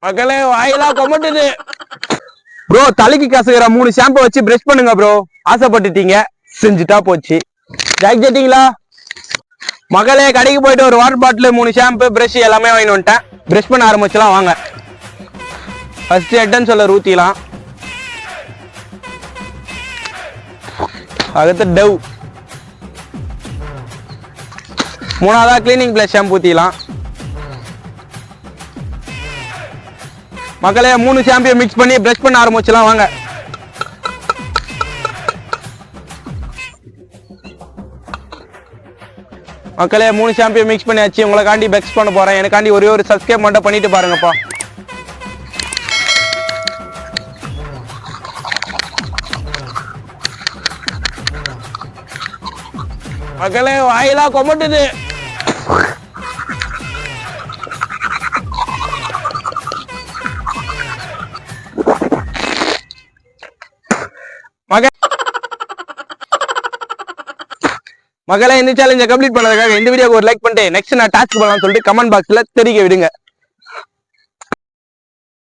மக்களே வாயிலாம் கொமட்டுது. ப்ரோ தலைக்கு கசகுற 3 ஷாம்பு வச்சு பிரஷ் பண்ணுங்க ப்ரோ. ஆசைப்பட்டுட்டீங்க, செஞ்சுட்டா போச்சு. ஜாக் ஜெட்டிங்களா மகளே? கடைக்கு போயிட்டு ஒரு வாட்டர் பாட்டில் 3 ஷாம்பு பிரஷ் எல்லாமே வாங்கிட்டு வந்துட்டேன். பிரஷ் பண்ண ஆரம்பிச்சலாம் வாங்க. ஃபர்ஸ்ட் ஹெட் அண்ட் ஷோல்டர் ஊத்திலாம். அடுத்து டவ். மூணாவதா கிளீனிங் பிளஸ் ஷாம்பு ஊத்திலாம். மக்களே 3 ஷாம்பையும் மிக்ஸ் பண்ணி பிரஷ் பண்ண ஆரம்பிச்சலாம் வாங்க. மக்களே 3 ஷாம்பையும் மிக்ஸ் பண்ணியாச்சு. உங்களுக்காண்டி பெக்ஸ் பண்ண போறேன். எனக்காண்டி ஒரே ஒரு சப்ஸ்கிரைப் மட்டும் பண்ணிட்டு பாருங்கப்பா. மக்களே வாயிலாம் கொமட்டுது. மகளே இந்த சேலஞ்சை கம்ப்ளீட் பண்ணதுக்காக இந்த வீடியோக்கு ஒரு லைக் பண்ணிட்டு நெக்ஸ்ட் நான் டாஸ்க் பண்ணலாம்னு சொல்லிட்டு கமெண்ட் பாக்ஸ்ல தெரிவிக்க விடுங்க.